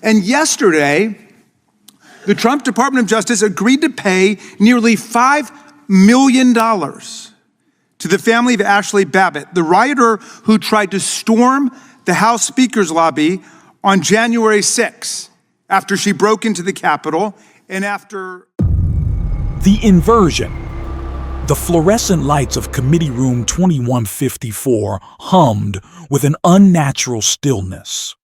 And yesterday, the Trump Department of Justice agreed to pay nearly $5 million to the family of Ashley Babbitt, the rioter who tried to storm the House Speaker's lobby on January 6th after she broke into the Capitol and after... The inversion. The fluorescent lights of Committee Room 2154 hummed with an unnatural stillness.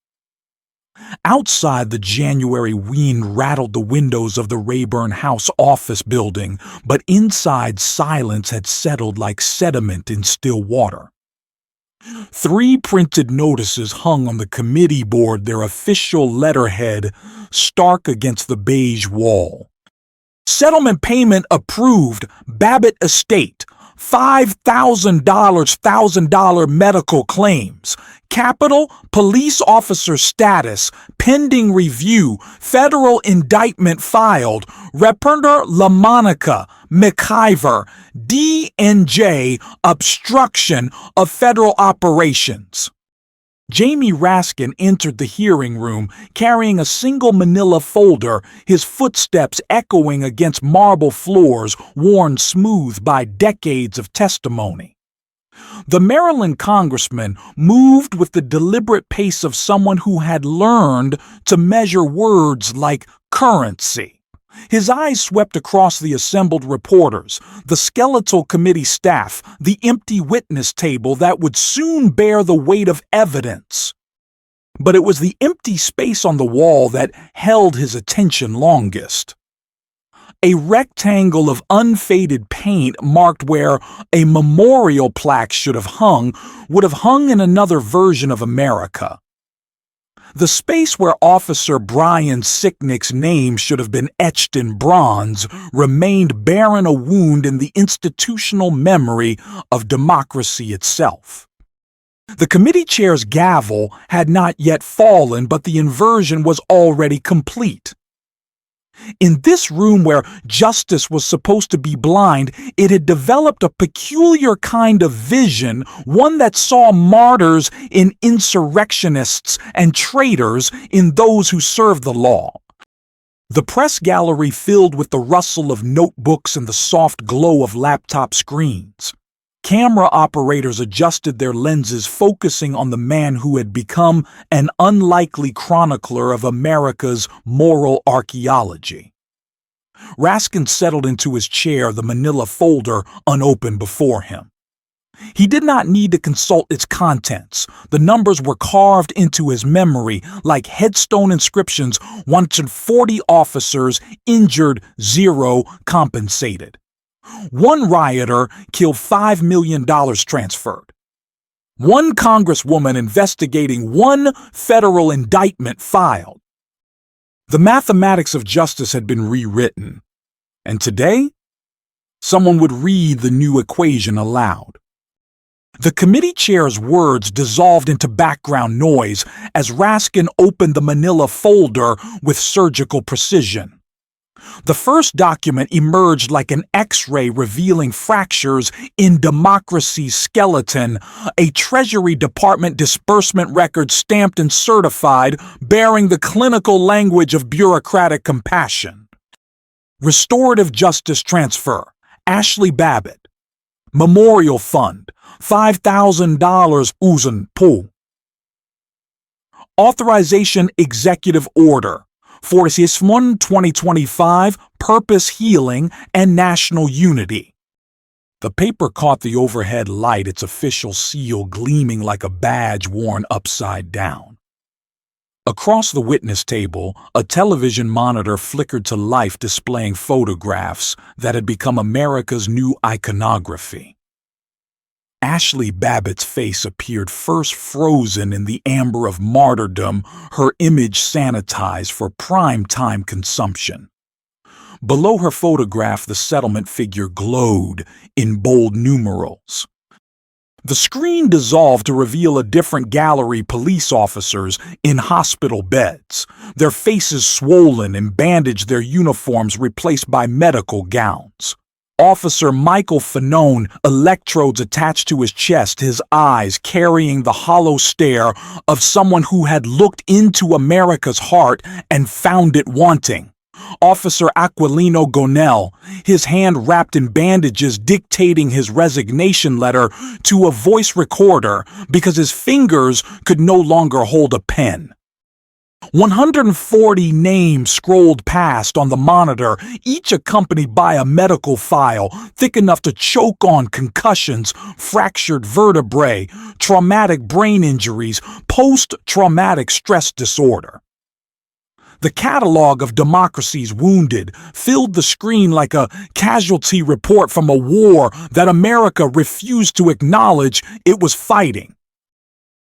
Outside, the January wind rattled the windows of the Rayburn House office building, but inside, silence had settled like sediment in still water. 3 printed notices hung on the committee board, their official letterhead stark against the beige wall. Settlement payment approved, Babbitt estate, $5,000 medical claims, Capitol police officer status, pending review, federal indictment filed, Repertor LaMonica, McIver, D&J, obstruction of federal operations. Jamie Raskin entered the hearing room carrying a single manila folder, his footsteps echoing against marble floors worn smooth by decades of testimony. The Maryland congressman moved with the deliberate pace of someone who had learned to measure words like currency. His eyes swept across the assembled reporters, the skeletal committee staff, the empty witness table that would soon bear the weight of evidence. But it was the empty space on the wall that held his attention longest. A rectangle of unfaded paint marked where a memorial plaque should have hung would have hung in another version of America. The space where Officer Brian Sicknick's name should have been etched in bronze remained bearing a wound in the institutional memory of democracy itself. The committee chair's gavel had not yet fallen, but the inversion was already complete. In this room where justice was supposed to be blind, it had developed a peculiar kind of vision, one that saw martyrs in insurrectionists and traitors in those who served the law. The press gallery filled with the rustle of notebooks and the soft glow of laptop screens. Camera operators adjusted their lenses, focusing on the man who had become an unlikely chronicler of America's moral archaeology. Raskin settled into his chair, the manila folder unopened before him. He did not need to consult its contents. The numbers were carved into his memory like headstone inscriptions: 140 officers, injured, 0 compensated. 1 rioter killed, $5 million transferred. 1 congresswoman investigating, 1 federal indictment filed. The mathematics of justice had been rewritten, and today, someone would read the new equation aloud. The committee chair's words dissolved into background noise as Raskin opened the manila folder with surgical precision. The first document emerged like an X-ray revealing fractures in democracy's skeleton, a Treasury Department disbursement record stamped and certified, bearing the clinical language of bureaucratic compassion. Restorative justice transfer, Ashley Babbitt. Memorial Fund, $5,000 Uzun Po. Authorization Executive Order. For Sismon 2025, Purpose Healing and National Unity. The paper caught the overhead light, its official seal gleaming like a badge worn upside down. Across the witness table, a television monitor flickered to life, displaying photographs that had become America's new iconography. Ashley Babbitt's face appeared first frozen in the amber of martyrdom, her image sanitized for prime-time consumption. Below her photograph, the settlement figure glowed in bold numerals. The screen dissolved to reveal a different gallery: police officers in hospital beds, their faces swollen and bandaged, their uniforms replaced by medical gowns. Officer Michael Fanone, electrodes attached to his chest, his eyes carrying the hollow stare of someone who had looked into America's heart and found it wanting. Officer Aquilino Gonell, his hand wrapped in bandages, dictating his resignation letter to a voice recorder because his fingers could no longer hold a pen. 140 names scrolled past on the monitor, each accompanied by a medical file thick enough to choke on concussions, fractured vertebrae, traumatic brain injuries, post-traumatic stress disorder. The catalog of democracies wounded filled the screen like a casualty report from a war that America refused to acknowledge it was fighting.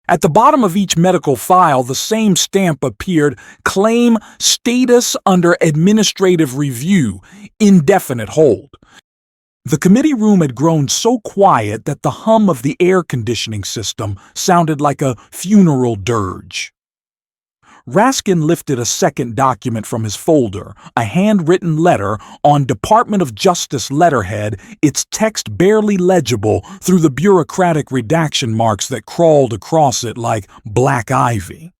At the bottom of each medical file, the same stamp appeared: claim status under administrative review, indefinite hold. The committee room had grown so quiet that the hum of the air conditioning system sounded like a funeral dirge. Raskin lifted a second document from his folder, a handwritten letter on Department of Justice letterhead, its text barely legible through the bureaucratic redaction marks that crawled across it like black ivy.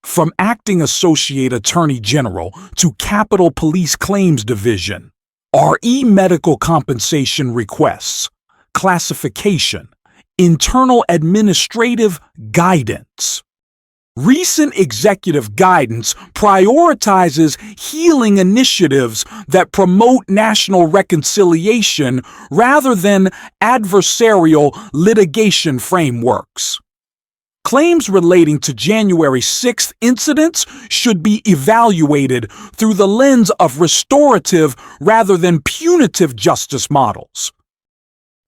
From Acting Associate Attorney General to Capitol Police Claims Division, RE Medical Compensation Requests, Classification, Internal Administrative Guidance. Recent executive guidance prioritizes healing initiatives that promote national reconciliation rather than adversarial litigation frameworks. Claims relating to January 6th incidents should be evaluated through the lens of restorative rather than punitive justice models.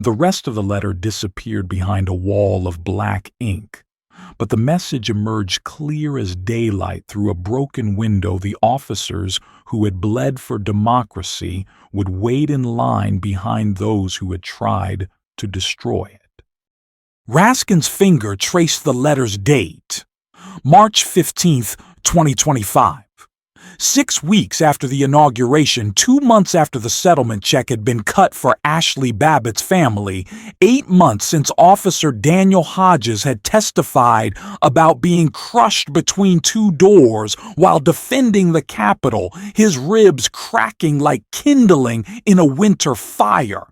The rest of the letter disappeared behind a wall of black ink. But the message emerged clear as daylight through a broken window. The officers who had bled for democracy would wait in line behind those who had tried to destroy it. Raskin's finger traced the letter's date, March 15th, 2025. 6 weeks after the inauguration, 2 months after the settlement check had been cut for Ashley Babbitt's family, 8 months since Officer Daniel Hodges had testified about being crushed between two doors while defending the Capitol, his ribs cracking like kindling in a winter fire.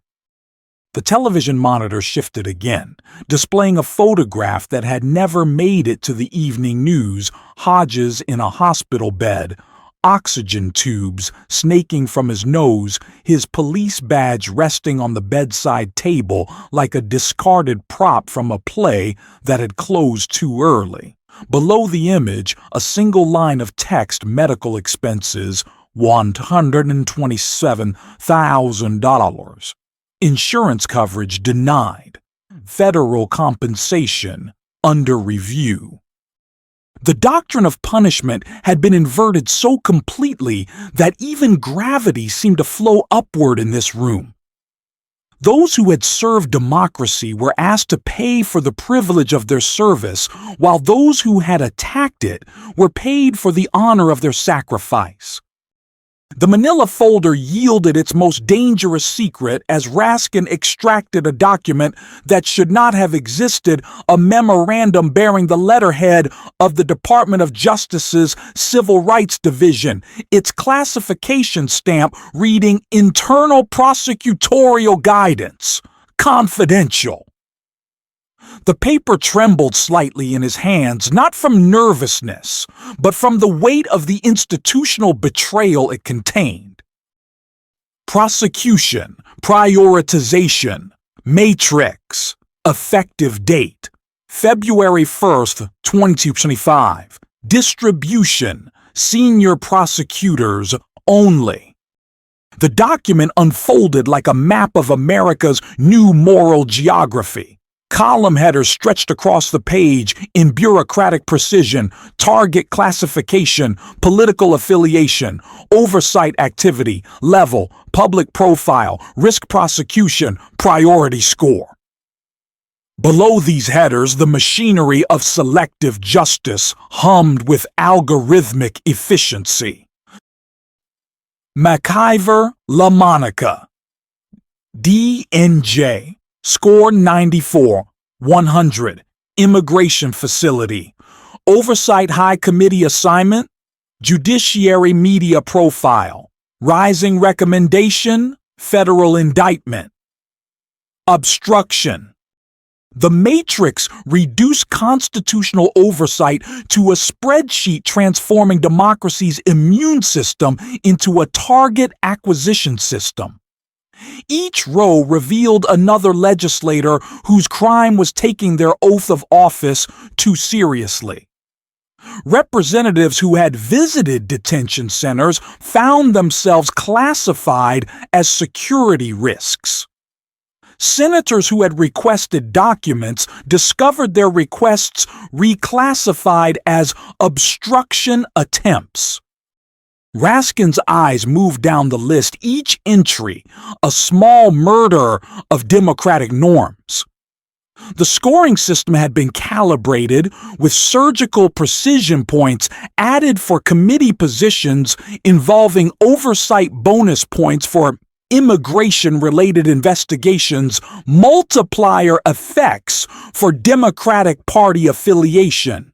The television monitor shifted again, displaying a photograph that had never made it to the evening news: Hodges in a hospital bed, oxygen tubes snaking from his nose, his police badge resting on the bedside table like a discarded prop from a play that had closed too early. Below the image, a single line of text: medical expenses, $127,000. Insurance coverage denied. Federal compensation under review. The doctrine of punishment had been inverted so completely that even gravity seemed to flow upward in this room. Those who had served democracy were asked to pay for the privilege of their service, while those who had attacked it were paid for the honor of their sacrifice. The manila folder yielded its most dangerous secret as Raskin extracted a document that should not have existed, a memorandum bearing the letterhead of the Department of Justice's Civil Rights Division, its classification stamp reading Internal Prosecutorial Guidance, Confidential. The paper trembled slightly in his hands, not from nervousness, but from the weight of the institutional betrayal it contained. Prosecution, prioritization, matrix, effective date, February 1st, 2025. Distribution, senior prosecutors only. The document unfolded like a map of America's new moral geography. Column headers stretched across the page in bureaucratic precision: target classification, political affiliation, oversight activity, level, public profile, risk prosecution, priority score. Below these headers, the machinery of selective justice hummed with algorithmic efficiency. MacIver LaMonica. DNJ, score 94, 100, Immigration Facility. Oversight High Committee assignment, Judiciary Media Profile. Rising recommendation, federal indictment. Obstruction. The Matrix reduced constitutional oversight to a spreadsheet transforming democracy's immune system into a target acquisition system. Each row revealed another legislator whose crime was taking their oath of office too seriously. Representatives who had visited detention centers found themselves classified as security risks. Senators who had requested documents discovered their requests reclassified as obstruction attempts. Raskin's eyes moved down the list, each entry a small murder of democratic norms. The scoring system had been calibrated with surgical precision points added for committee positions involving oversight bonus points for immigration-related investigations, multiplier effects for Democratic Party affiliation.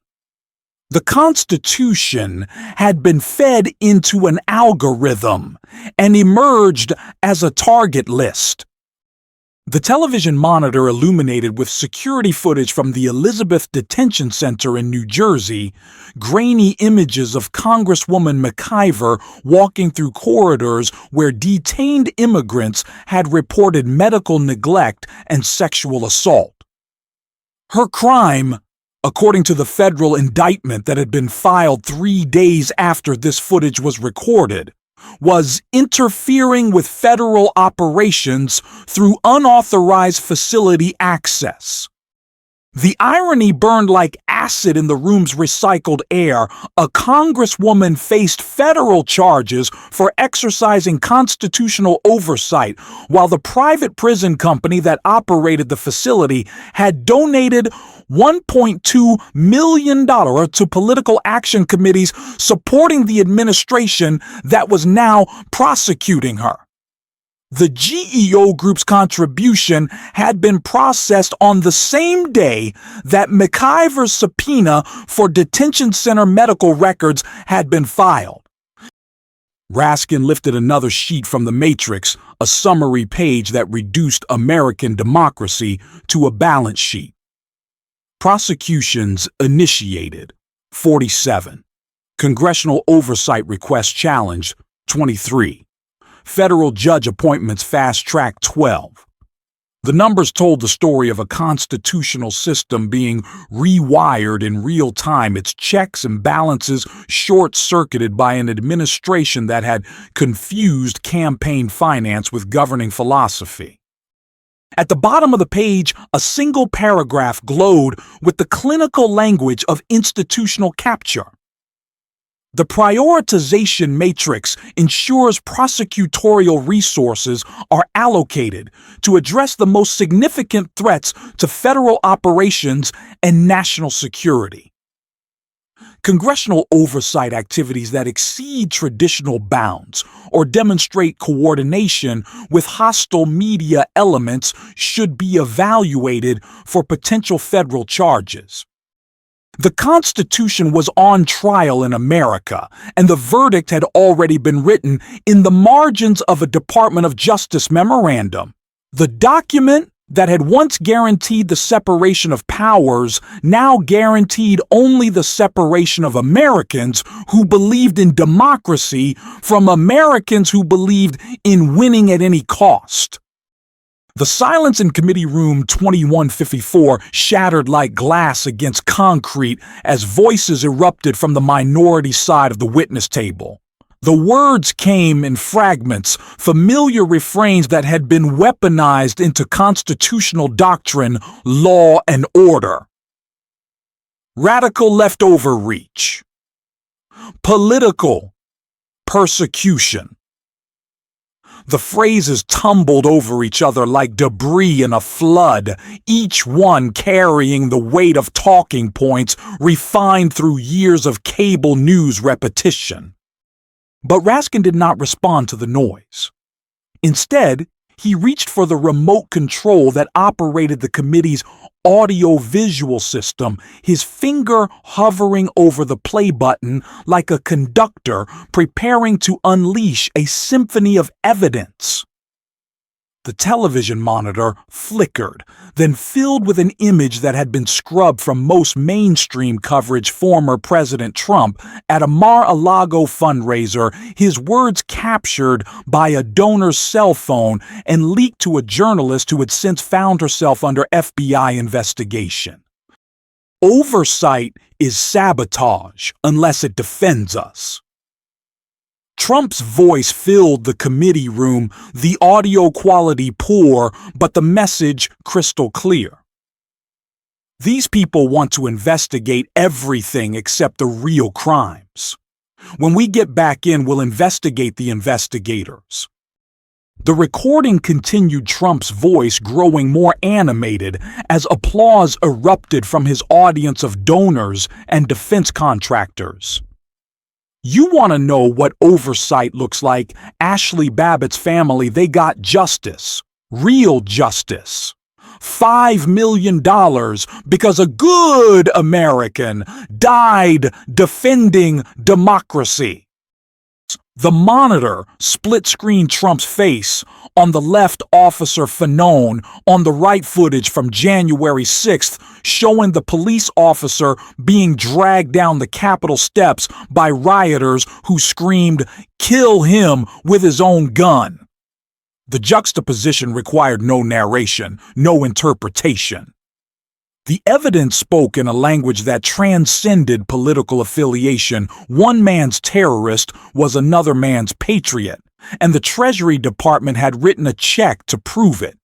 The Constitution had been fed into an algorithm and emerged as a target list. The television monitor illuminated with security footage from the Elizabeth Detention Center in New Jersey, grainy images of Congresswoman McIver walking through corridors where detained immigrants had reported medical neglect and sexual assault. Her crime, according to the federal indictment that had been filed 3 days after this footage was recorded, was interfering with federal operations through unauthorized facility access. The irony burned like acid in the room's recycled air. A congresswoman faced federal charges for exercising constitutional oversight, while the private prison company that operated the facility had donated $1.2 million to political action committees supporting the administration that was now prosecuting her. The GEO Group's contribution had been processed on the same day that McIver's subpoena for detention center medical records had been filed. Raskin lifted another sheet from the Matrix, a summary page that reduced American democracy to a balance sheet. Prosecutions initiated, 47. Congressional oversight request challenged, 23. Federal judge appointments fast-tracked, 12. The numbers told the story of a constitutional system being rewired in real time, its checks and balances short-circuited by an administration that had confused campaign finance with governing philosophy. At the bottom of the page, a single paragraph glowed with the clinical language of institutional capture. The prioritization matrix ensures prosecutorial resources are allocated to address the most significant threats to federal operations and national security. Congressional oversight activities that exceed traditional bounds or demonstrate coordination with hostile media elements should be evaluated for potential federal charges. The Constitution was on trial in America, and the verdict had already been written in the margins of a Department of Justice memorandum. The document that had once guaranteed the separation of powers now guaranteed only the separation of Americans who believed in democracy from Americans who believed in winning at any cost. The silence in Committee Room 2154 shattered like glass against concrete as voices erupted from the minority side of the witness table. The words came in fragments, familiar refrains that had been weaponized into constitutional doctrine, law, and order. Radical leftover reach. Political persecution. The phrases tumbled over each other like debris in a flood, each one carrying the weight of talking points refined through years of cable news repetition. But Raskin did not respond to the noise. Instead, He reached for the remote control that operated the committee's audio-visual system, his finger hovering over the play button like a conductor preparing to unleash a symphony of evidence. The television monitor flickered, then filled with an image that had been scrubbed from most mainstream coverage. Former President Trump at a Mar-a-Lago fundraiser, his words captured by a donor's cell phone and leaked to a journalist who had since found herself under FBI investigation. Oversight is sabotage unless it defends us. Trump's voice filled the committee room, the audio quality poor, but the message crystal clear. These people want to investigate everything except the real crimes. When we get back in, we'll investigate the investigators. The recording continued, Trump's voice growing more animated as applause erupted from his audience of donors and defense contractors. You want to know what oversight looks like? Ashley Babbitt's family, they got justice. Real justice. $5 million because a good American died defending democracy. The monitor split-screened Trump's face. On the left, Officer Fanone. On the right, footage from January 6th showing the police officer being dragged down the Capitol steps by rioters who screamed, "Kill him," with his own gun. The juxtaposition required no narration, no interpretation. The evidence spoke in a language that transcended political affiliation. One man's terrorist was another man's patriot, and the Treasury Department had written a check to prove it.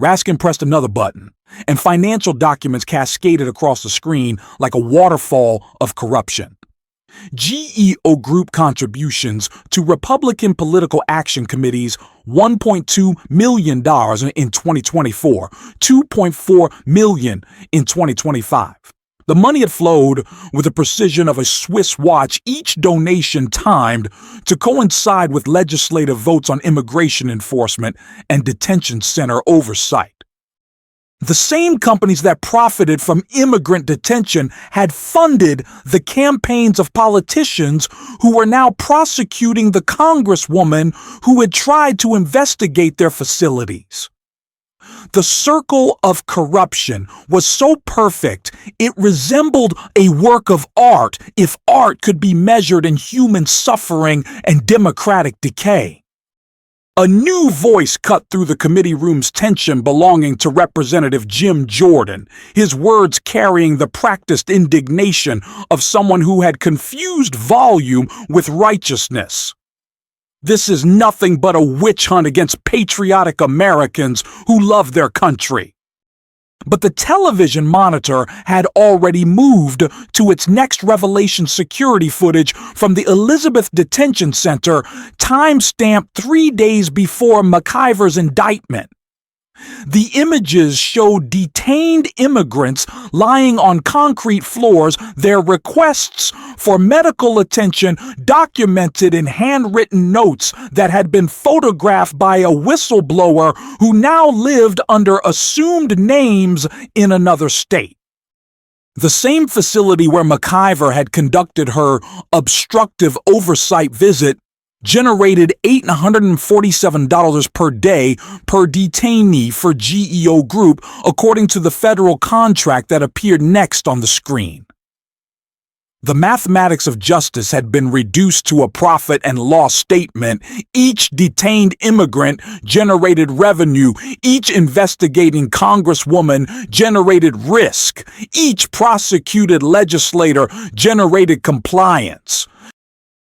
Raskin pressed another button, and financial documents cascaded across the screen like a waterfall of corruption. GEO Group contributions to Republican political action committees, $1.2 million in 2024, $2.4 million in 2025. The money had flowed with the precision of a Swiss watch, each donation timed to coincide with legislative votes on immigration enforcement and detention center oversight. The same companies that profited from immigrant detention had funded the campaigns of politicians who were now prosecuting the congresswoman who had tried to investigate their facilities. The circle of corruption was so perfect, it resembled a work of art if art could be measured in human suffering and democratic decay. A new voice cut through the committee room's tension, belonging to Representative Jim Jordan, his words carrying the practiced indignation of someone who had confused volume with righteousness. This is nothing but a witch hunt against patriotic Americans who love their country. But the television monitor had already moved to its next revelation: security footage from the Elizabeth Detention Center, time-stamped 3 days before McIver's indictment. The images showed detained immigrants lying on concrete floors, their requests for medical attention documented in handwritten notes that had been photographed by a whistleblower who now lived under assumed names in another state. The same facility where McIver had conducted her obstructive oversight visit generated $847 per day per detainee for GEO Group, according to the federal contract that appeared next on the screen. The mathematics of justice had been reduced to a profit and loss statement. Each detained immigrant generated revenue. Each investigating congresswoman generated risk. Each prosecuted legislator generated compliance.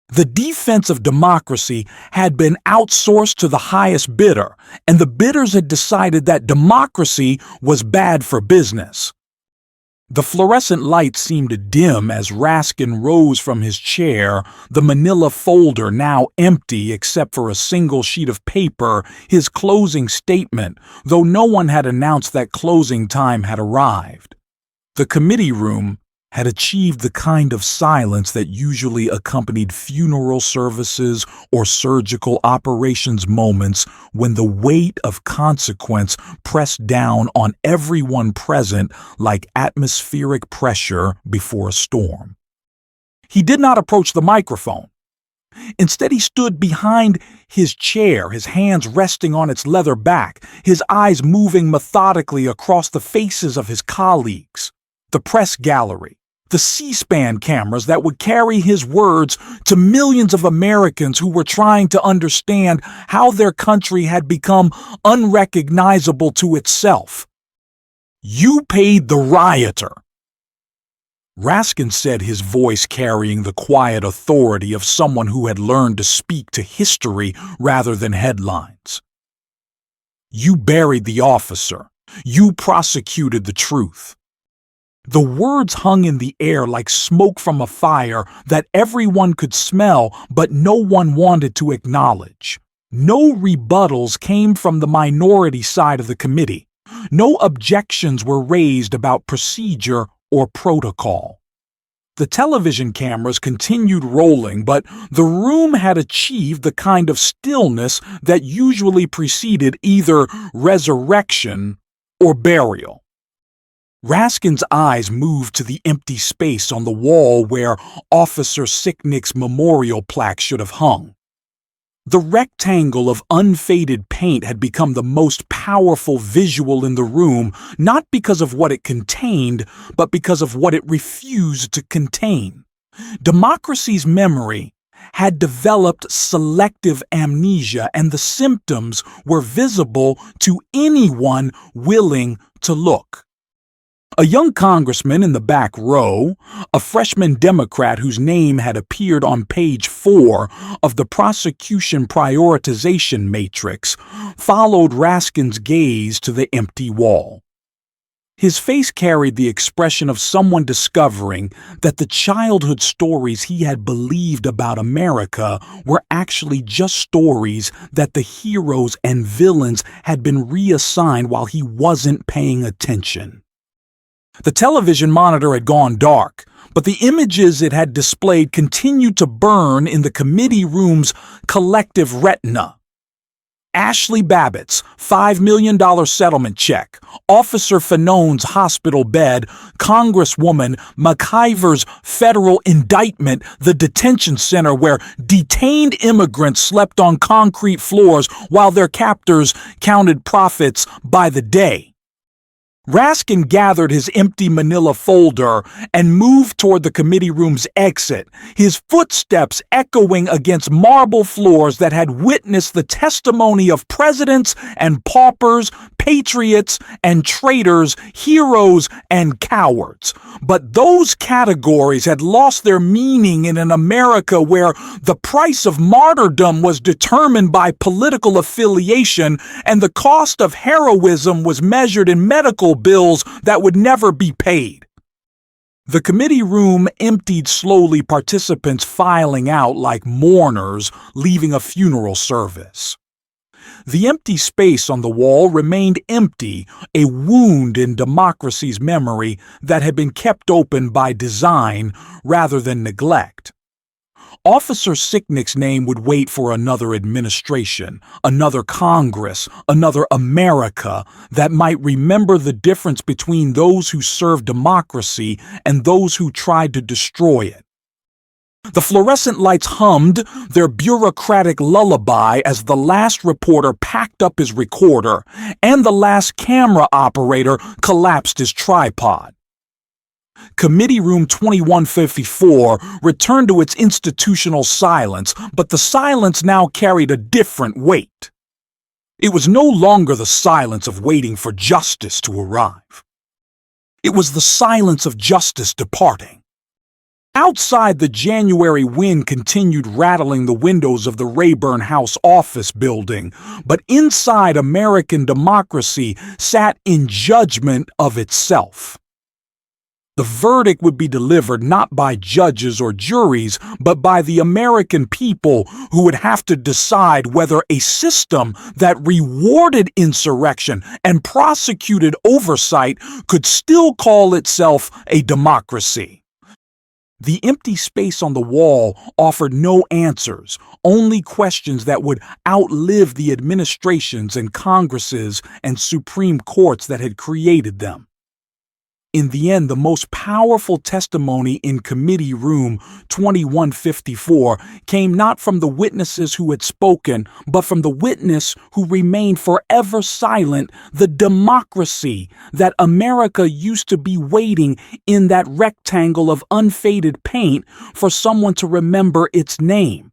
The defense of democracy had been outsourced to the highest bidder, and the bidders had decided that democracy was bad for business. The fluorescent light seemed dim as Raskin rose from his chair, the manila folder now empty except for a single sheet of paper, his closing statement, though no one had announced that closing time had arrived. The committee room had achieved the kind of silence that usually accompanied funeral services or surgical operations, moments when the weight of consequence pressed down on everyone present like atmospheric pressure before a storm. He did not approach the microphone. Instead, he stood behind his chair, his hands resting on its leather back, his eyes moving methodically across the faces of his colleagues, the press gallery, the C-SPAN cameras that would carry his words to millions of Americans who were trying to understand how their country had become unrecognizable to itself. "You paid the rioter," Raskin said, his voice carrying the quiet authority of someone who had learned to speak to history rather than headlines. "You buried the officer. You prosecuted the truth." The words hung in the air like smoke from a fire that everyone could smell but no one wanted to acknowledge. No rebuttals came from the minority side of the committee. No objections were raised about procedure or protocol. The television cameras continued rolling, but the room had achieved the kind of stillness that usually preceded either resurrection or burial. Raskin's eyes moved to the empty space on the wall where Officer Sicknick's memorial plaque should have hung. The rectangle of unfaded paint had become the most powerful visual in the room, not because of what it contained, but because of what it refused to contain. Democracy's memory had developed selective amnesia, and the symptoms were visible to anyone willing to look. A young congressman in the back row, a freshman Democrat whose name had appeared on page 4 of the prosecution prioritization matrix, followed Raskin's gaze to the empty wall. His face carried the expression of someone discovering that the childhood stories he had believed about America were actually just stories that the heroes and villains had been reassigned while he wasn't paying attention. The television monitor had gone dark, but the images it had displayed continued to burn in the committee room's collective retina. Ashley Babbitt's $5 million settlement check, Officer Fanone's hospital bed, Congresswoman McIver's federal indictment, the detention center where detained immigrants slept on concrete floors while their captors counted profits by the day. Raskin gathered his empty manila folder and moved toward the committee room's exit, his footsteps echoing against marble floors that had witnessed the testimony of presidents and paupers, patriots and traitors, heroes and cowards. But those categories had lost their meaning in an America where the price of martyrdom was determined by political affiliation and the cost of heroism was measured in medical bills that would never be paid. The committee room emptied slowly, participants filing out like mourners leaving a funeral service. The empty space on the wall remained empty, a wound in democracy's memory that had been kept open by design rather than neglect. Officer Sicknick's name would wait for another administration, another Congress, another America that might remember the difference between those who served democracy and those who tried to destroy it. The fluorescent lights hummed their bureaucratic lullaby as the last reporter packed up his recorder and the last camera operator collapsed his tripod. Committee Room 2154 returned to its institutional silence, but the silence now carried a different weight. It was no longer the silence of waiting for justice to arrive. It was the silence of justice departing. Outside, the January wind continued rattling the windows of the Rayburn House office building, but inside, American democracy sat in judgment of itself. The verdict would be delivered not by judges or juries, but by the American people who would have to decide whether a system that rewarded insurrection and prosecuted oversight could still call itself a democracy. The empty space on the wall offered no answers, only questions that would outlive the administrations and Congresses and Supreme Courts that had created them. In the end, the most powerful testimony in Committee Room 2154 came not from the witnesses who had spoken, but from the witness who remained forever silent, the democracy that America used to be waiting in that rectangle of unfaded paint for someone to remember its name.